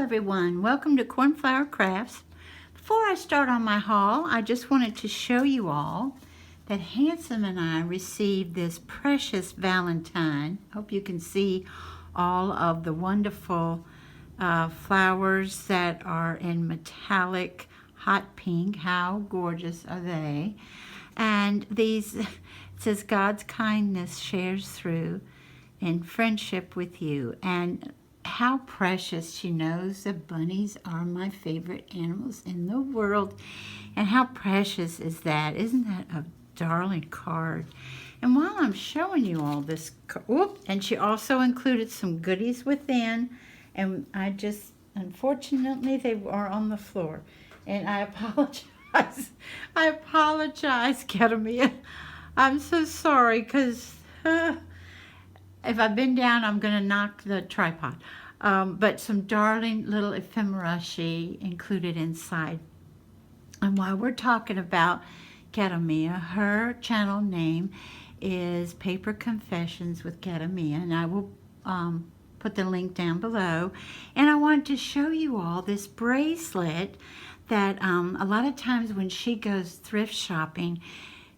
everyone, welcome to Cornflower Crafts. Before I start on my haul, I just wanted to show you all that Handsome and I received this precious Valentine. Hope you can see all of the wonderful flowers that are in metallic hot pink. How gorgeous are they? And these, it says God's kindness shares through in friendship with you. And how precious. She knows that bunnies are my favorite animals in the world. And how precious is that? Isn't that a darling card? And while I'm showing you all this, and she also included some goodies within. And I just, unfortunately, they are on the floor. And I apologize. I apologize, Katamia. I'm so sorry because if I bend down, I'm going to knock the tripod. But some darling little ephemera she included inside. And while we're talking about Katamia, her channel name is Paper Confessions with Katamia, and I will put the link down below. And I wanted to show you all this bracelet that a lot of times when she goes thrift shopping,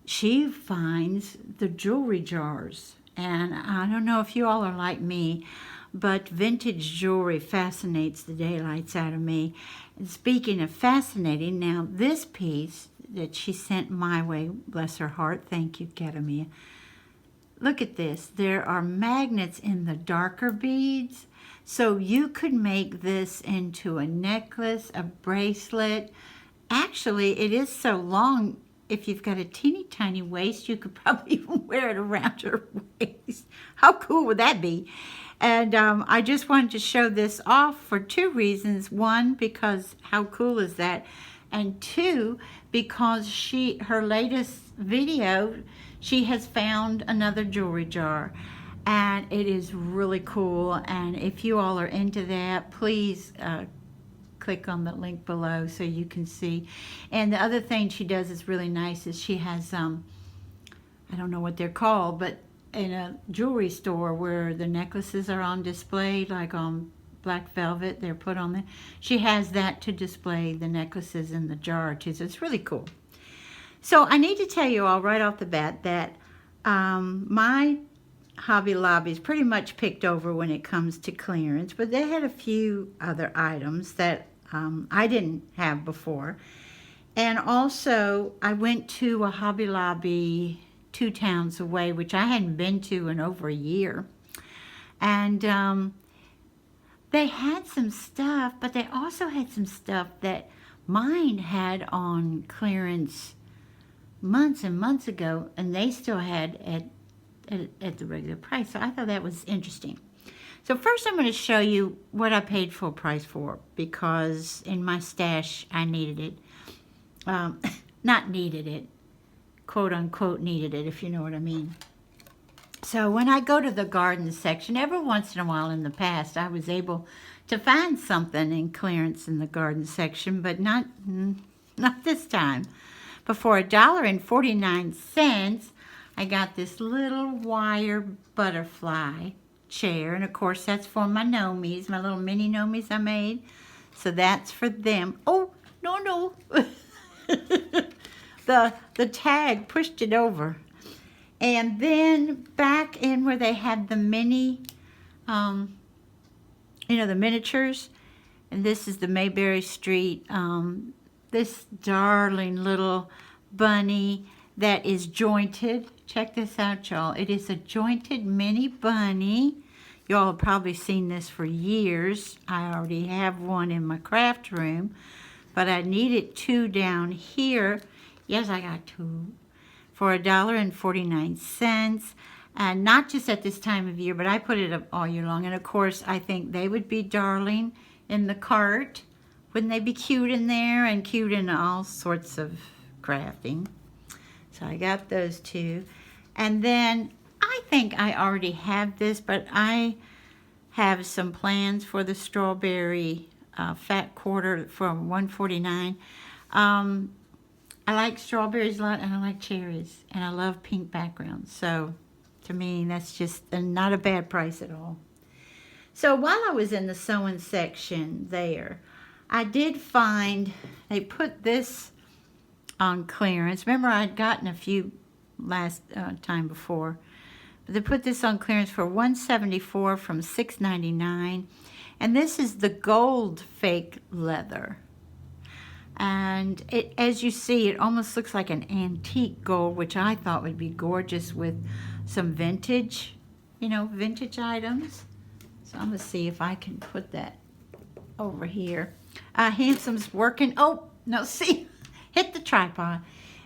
she finds the jewelry jars. And I don't know if you all are like me, but vintage jewelry fascinates the daylights out of me. And speaking of fascinating, now this piece that she sent my way, bless her heart, thank you, Katamia. Look at this. There are magnets in the darker beads. So you could make this into a necklace, a bracelet. Actually, it is so long. If you've got a teeny tiny waist, you could probably even wear it around your waist. How cool would that be? And I just wanted to show this off for two reasons. One, because how cool is that? And two, because her latest video, she has found another jewelry jar. And it is really cool. And if you all are into that, please click on the link below so you can see. And the other thing she does is really nice is she has I don't know what they're called, but in a jewelry store where the necklaces are on display, like on black velvet, they're put on there. She has that to display the necklaces in the jar too, so it's really cool. So I need to tell you all right off the bat that my Hobby Lobby is pretty much picked over when it comes to clearance, but they had a few other items that I didn't have before. And also, I went to a Hobby Lobby 2 towns away, which I hadn't been to in over a year. And they had some stuff, but they also had some stuff that mine had on clearance months and months ago, and they still had at the regular price. So I thought that was interesting. So first I'm going to show you what I paid full price for, because in my stash I needed it. Not needed it, quote unquote needed it, if you know what I mean. So when I go to the garden section, every once in a while in the past I was able to find something in clearance in the garden section, but not this time. But for $1.49, I got this little wire butterfly chair, and of course that's for my gnomies, my little mini gnomies I made. So that's for them. Oh, no. the tag pushed it over. And then back in where they had the mini, the miniatures, and this is the Mayberry Street, this darling little bunny that is jointed. Check this out, y'all. It is a jointed mini bunny. Y'all have probably seen this for years. I already have one in my craft room, but I needed 2 down here. Yes, I got 2 for $1.49. And not just at this time of year, but I put it up all year long. And of course, I think they would be darling in the cart. Wouldn't they be cute in there and cute in all sorts of crafting? So I got those 2. And then I think I already have this, but I have some plans for the strawberry fat quarter for $1.49. I like strawberries a lot, and I like cherries, and I love pink backgrounds. So to me, that's just not a bad price at all. So while I was in the sewing section there, I did find they put this on clearance. Remember, I'd gotten a few last time before, but they put this on clearance for $174 from $6.99, and this is the gold fake leather. And it, as you see, it almost looks like an antique gold, which I thought would be gorgeous with some vintage, you know, vintage items. So I'm gonna see if I can put that over here. Handsome's working. Oh, no, see, hit the tripod.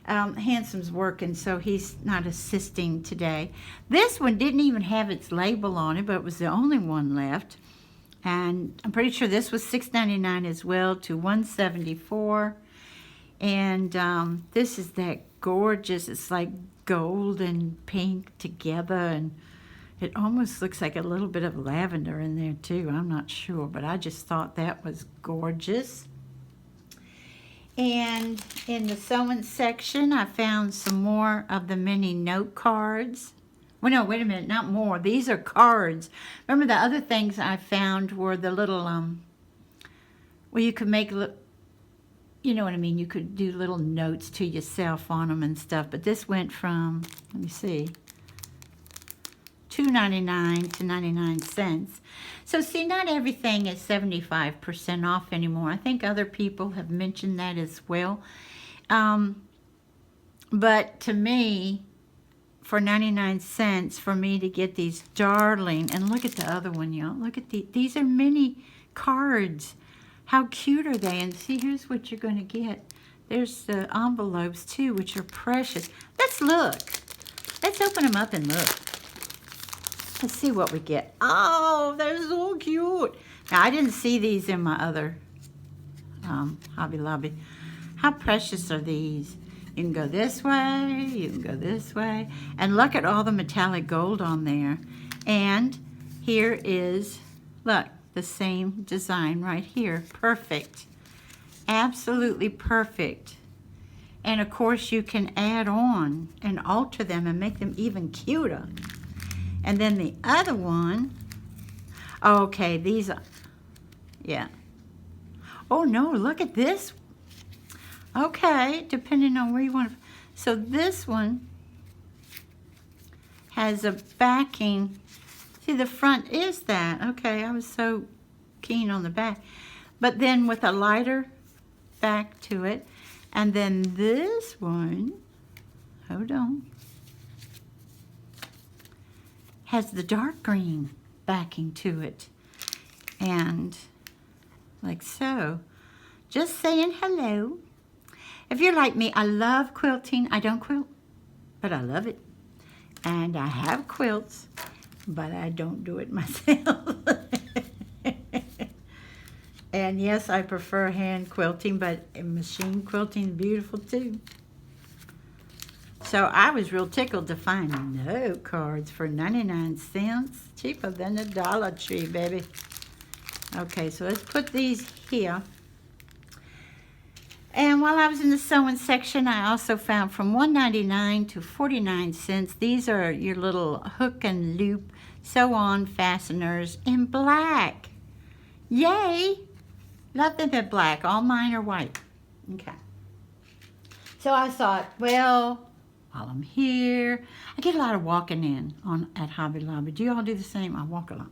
Handsome's working, so he's not assisting today. This one didn't even have its label on it, but it was the only one left. And I'm pretty sure this was $6.99 as well to $174. And this is that gorgeous, it's like gold and pink together, and it almost looks like a little bit of lavender in there too. I'm not sure, but I just thought that was gorgeous. And in the sewing section, I found some more of the mini note cards. Well, no, wait a minute, not more. These are cards. Remember the other things I found were the little, well, you could make, you know what I mean, you could do little notes to yourself on them and stuff. But this went from, let me see, $2.99 to 99 cents. So see, not everything is 75% off anymore. I think other people have mentioned that as well. But to me, for 99 cents for me to get these darling, and look at the other one, y'all. Look at these are mini cards. How cute are they? And see, here's what you're going to get. There's the envelopes too, which are precious. Let's look. Let's open them up and look. Let's see what we get. Oh, they're so cute. Now, I didn't see these in my other Hobby Lobby. How precious are these? You can go this way, you can go this way. And look at all the metallic gold on there. And here is, look, the same design right here. Perfect. Absolutely perfect. And of course you can add on and alter them and make them even cuter. And then the other one, okay, these are, yeah. Oh no, look at this. Okay, depending on where you want to. So this one has a backing. See, the front is that. Okay, I was so keen on the back. But then with a lighter back to it. And then this one, hold on, has the dark green backing to it. And like so. Just saying hello. If you're like me, I love quilting. I don't quilt, but I love it. And I have quilts, but I don't do it myself. And yes, I prefer hand quilting, but machine quilting is beautiful too. So I was real tickled to find note cards for 99 cents. Cheaper than the Dollar Tree, baby. Okay, so let's put these here. And while I was in the sewing section, I also found from $1.99 to 49 cents. These are your little hook and loop sew-on fasteners in black. Yay! Love them in black. All mine are white. Okay. So I thought, well, while I'm here, I get a lot of walking in at Hobby Lobby. Do you all do the same? I walk a lot.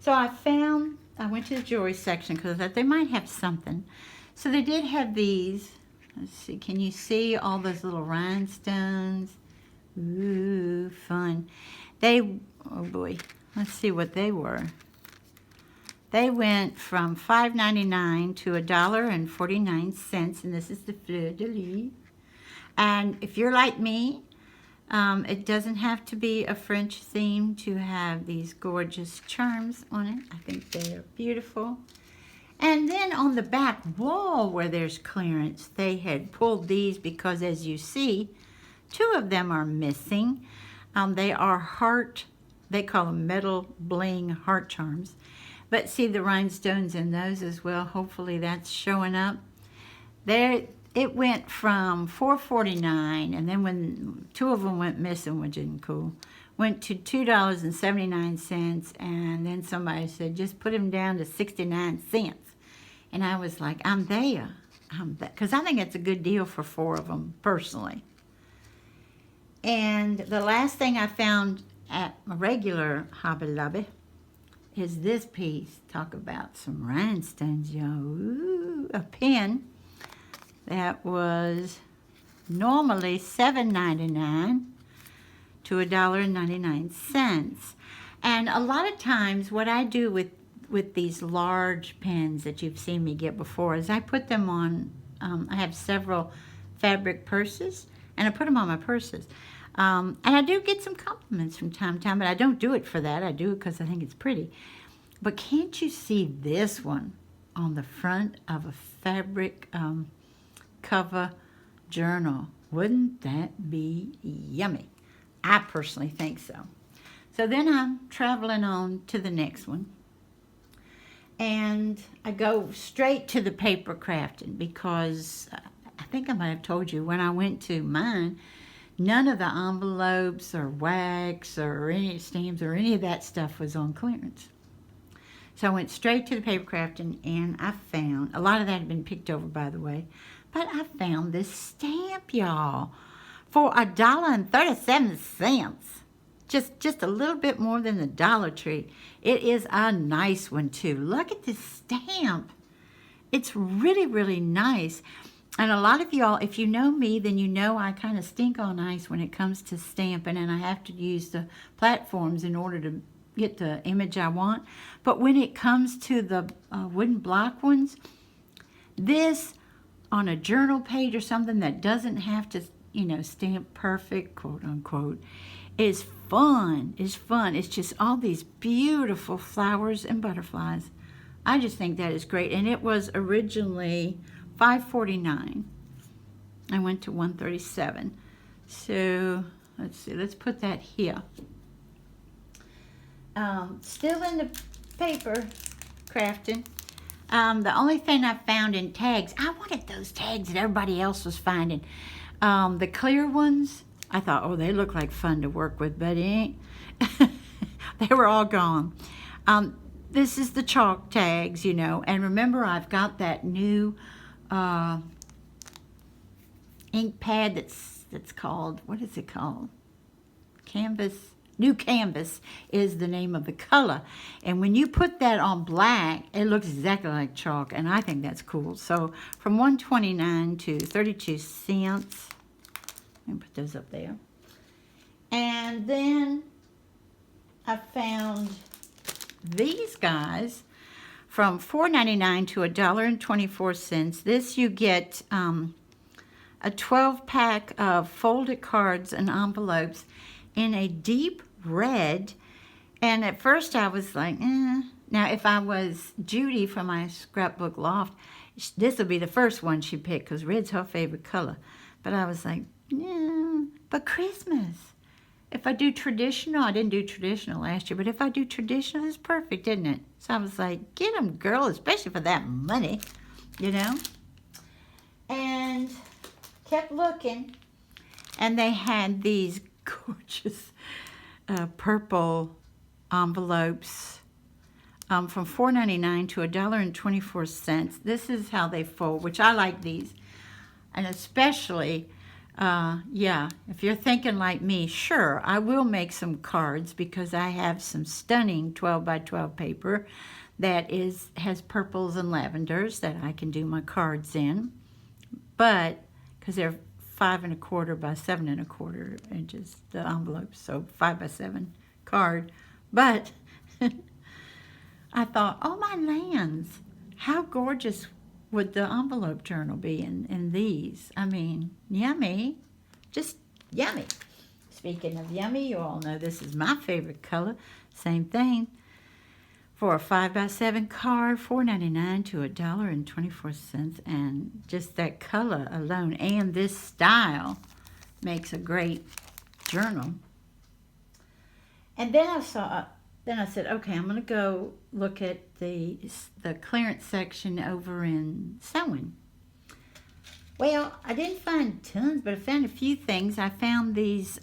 So I went to the jewelry section because I thought they might have something. So they did have these. Let's see, can you see all those little rhinestones? Ooh, fun. Oh boy, let's see what they were. They went from $5.99 to $1.49, and this is the fleur de lis. And if you're like me, it doesn't have to be a French theme to have these gorgeous charms on it. I think they are beautiful. And then on the back wall where there's clearance, they had pulled these because, as you see, two of them are missing. They are heart, they call them metal bling heart charms. But see the rhinestones in those as well. Hopefully that's showing up. There, it went from $4.49, and then when two of them went missing, which isn't cool, went to $2.79, and then somebody said, just put them down to 69 cents. And I was like, I'm there. Because I think it's a good deal for 4 of them, personally. And the last thing I found at my regular Hobby Lobby is this piece. Talk about some rhinestones, y'all. Ooh, a pen that was normally $7.99 to $1.99. And a lot of times what I do with these large pens that you've seen me get before is I put them on, I have several fabric purses, and I put them on my purses. And I do get some compliments from time to time, but I don't do it for that. I do it because I think it's pretty. But can't you see this one on the front of a fabric cover journal? Wouldn't that be yummy? I personally think so. So then I'm traveling on to the next one. And I go straight to the paper crafting because I think I might have told you when I went to mine, none of the envelopes or wax or any stamps or any of that stuff was on clearance. So I went straight to the paper crafting, and I found, a lot of that had been picked over, by the way, but I found this stamp, y'all, for $1.37. Just a little bit more than the Dollar Tree. It is a nice one, too. Look at this stamp. It's really, really nice. And a lot of y'all, if you know me, then you know I kind of stink on ice when it comes to stamping, and I have to use the platforms in order to get the image I want. But when it comes to the wooden block ones, this on a journal page or something that doesn't have to, you know, stamp perfect, quote unquote, is fun. It's fun. It's just all these beautiful flowers and butterflies. I just think that is great. And it was originally $5.49. I went to $1.37. So let's see. Let's put that here. Still in the paper crafting. The only thing I found in tags, I wanted those tags that everybody else was finding. The clear ones, I thought, oh, they look like fun to work with, but it ain't. They were all gone. This is the chalk tags, you know, and remember I've got that new ink pad that's called, what is it called? Canvas. New Canvas is the name of the color. And when you put that on black, it looks exactly like chalk, and I think that's cool. So from $1.29 to 32 cents. Let me put those up there. And then I found these guys from $4.99 to $1.24. This you get a 12-pack of folded cards and envelopes in a deep red. And at first I was like, eh. Now if I was Judy from my scrapbook loft, this would be the first one she picked because red's her favorite color. But I was like, yeah, but Christmas. If I do traditional, I didn't do traditional last year, but if I do traditional, it's perfect, isn't it? So I was like, get them, girl, especially for that money, you know? And kept looking, and they had these gorgeous purple envelopes from $4.99 to $1.24. This is how they fold, which I like these. And especially, yeah, if you're thinking like me, sure, I will make some cards because I have some stunning 12 by 12 paper that has purples and lavenders that I can do my cards in. But, because they're 5 1/4 by 7 1/4 inches, the envelopes, so 5 by 7 card. But I thought, oh my lands, how gorgeous would the envelope journal be in these? I mean, yummy, just yummy. Speaking of yummy, you all know this is my favorite color. Same thing. For a 5 by 7 card, $4.99 to $1.24, and just that color alone and this style makes a great journal. And then I said, okay, I'm going to go look at the clearance section over in sewing. Well, I didn't find tons, but I found a few things. I found these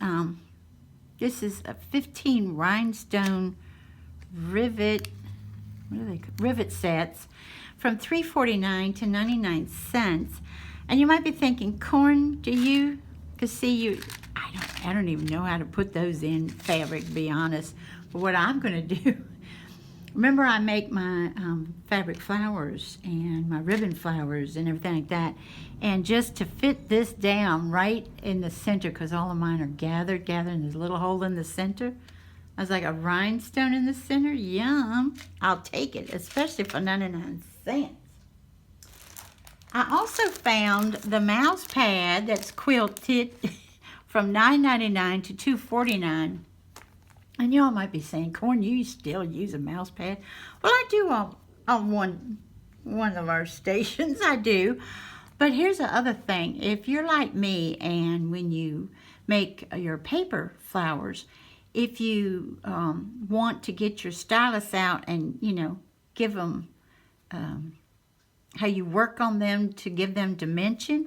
This is a 15 rhinestone rivet, what are they called? Rivet sets from $3.49 to 99 cents. And you might be thinking, Corn, do you, because see, I don't even know how to put those in fabric, to be honest. But what I'm going to do, remember I make my fabric flowers and my ribbon flowers and everything like that. And just to fit this down right in the center, because all of mine are gathered, and there's a little hole in the center. I was like, a rhinestone in the center? Yum. I'll take it, especially for 99 cents. I also found the mouse pad that's quilted from $9.99 to $2.49. And y'all might be saying, Corn, you still use a mouse pad? Well, I do on one of our stations, I do. But here's the other thing. If you're like me and when you make your paper flowers, if you want to get your stylus out and, you know, give them how you work on them to give them dimension,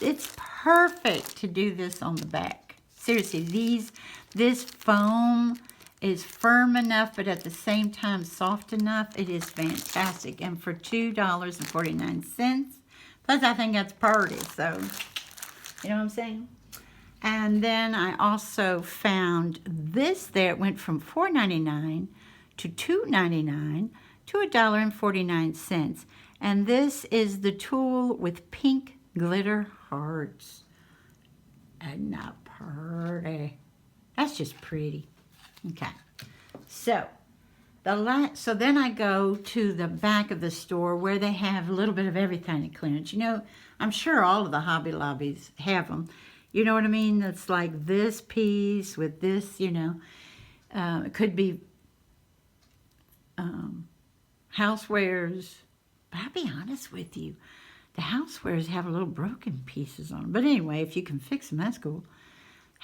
it's perfect to do this on the back. Seriously, this foam is firm enough, but at the same time soft enough. It is fantastic. And for $2.49, plus I think that's pretty, so you know what I'm saying? And then I also found this there. It went from $4.99 to $2.99 to $1.49. And this is the tulle with pink glitter hearts. And not pretty. That's just pretty. Okay. So then I go to the back of the store where they have a little bit of everything at clearance. You know, I'm sure all of the Hobby Lobbies have them. You know what I mean? It's like this piece with this, you know. It could be housewares. But I'll be honest with you. The housewares have a little broken pieces on them. But anyway, if you can fix them, that's cool.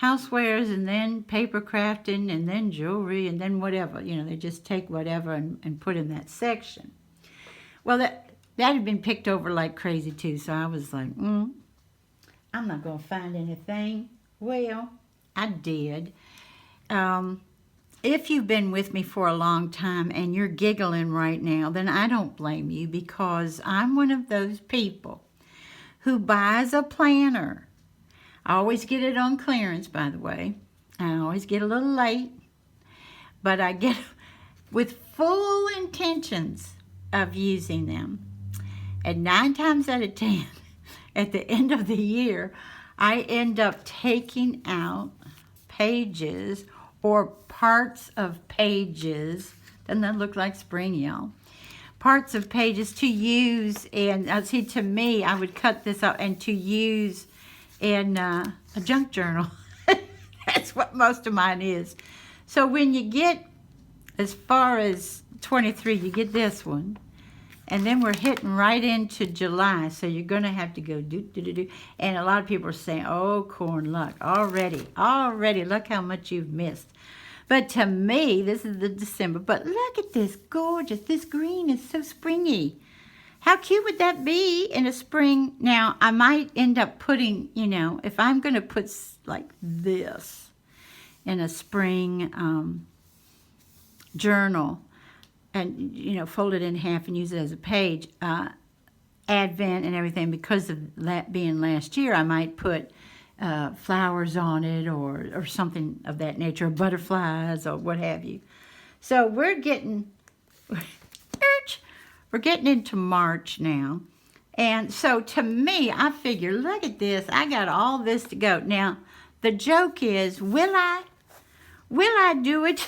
Housewares and then paper crafting and then jewelry and then whatever. You know, they just take whatever and put in that section. Well, that had been picked over like crazy too. So I was like, I'm not going to find anything. Well, I did. If you've been with me for a long time and you're giggling right now, then I don't blame you, because I'm one of those people who buys a planner. I always get it on clearance, by the way. I always get a little late, but I get with full intentions of using them. And 9 times out of 10, at the end of the year, I end up taking out pages or parts of pages. Doesn't that look like spring, y'all? Parts of pages to use, and see, to me, I would cut this out and to use in a junk journal. That's what most of mine is. So when you get as far as 23, you get this one. And then we're hitting right into July, so you're going to have to go do. And a lot of people are saying, oh, Corn, look, already, look how much you've missed. But to me, this is the December. But look at this, gorgeous. This green is so springy. How cute would that be in a spring? Now, I might end up putting, you know, if I'm going to put like this in a spring journal, and, you know, fold it in half and use it as a page, Advent and everything, because of that being last year, I might put flowers on it or something of that nature, or butterflies or what have you. So we're getting into March now. And so to me, I figure, look at this. I got all this to go. Now, the joke is, will I do it?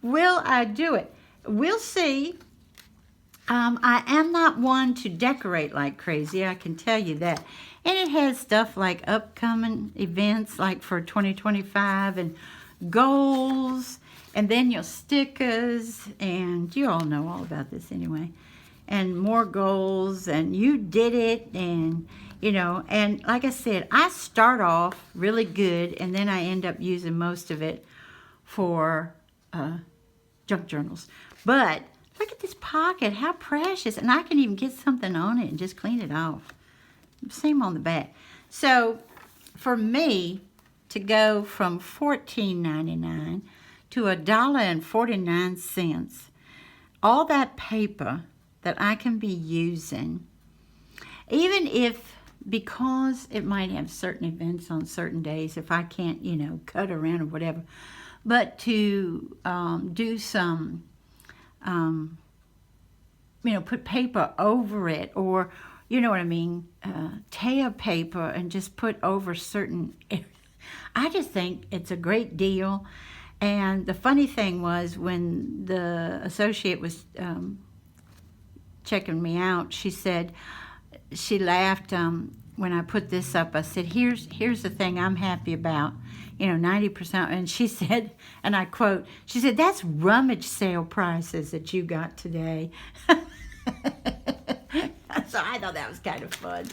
Will I do it? We'll see. I am not one to decorate like crazy, I can tell you that. And it has stuff like upcoming events, like for 2025, and goals, and then your stickers, and you all know all about this anyway. And more goals, and you did it, and, you know, and like I said, I start off really good, and then I end up using most of it for junk journals. But look at this pocket, how precious. And I can even get something on it and just clean it off. Same on the back. So for me to go from $14.99 to $1.49, all that paper that I can be using, even if, because it might have certain events on certain days, if I can't, you know, cut around or whatever, but to do some, you know, put paper over it, or, you know what I mean, tear paper and just put over certain areas. I just think it's a great deal. And the funny thing was, when the associate was checking me out, she said, she laughed when I put this up. I said, here's the thing I'm happy about, you know, 90%. And she said, and I quote, she said, that's rummage sale prices that you got today. So I thought that was kind of fun.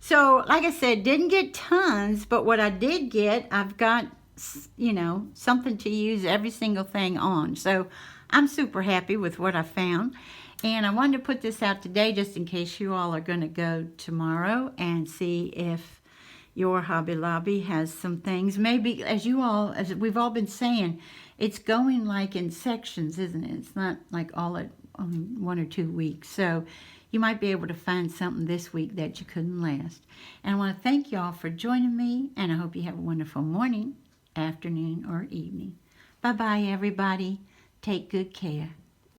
So, like I said, didn't get tons, but what I did get, I've got, you know, something to use every single thing on. So I'm super happy with what I found. And I wanted to put this out today just in case you all are going to go tomorrow and see if your Hobby Lobby has some things. Maybe, as we've all been saying, it's going like in sections, isn't it? It's not like all at 1 or 2 weeks. So you might be able to find something this week that you couldn't last. And I want to thank you all for joining me, and I hope you have a wonderful morning, afternoon, or evening. Bye-bye, everybody. Take good care.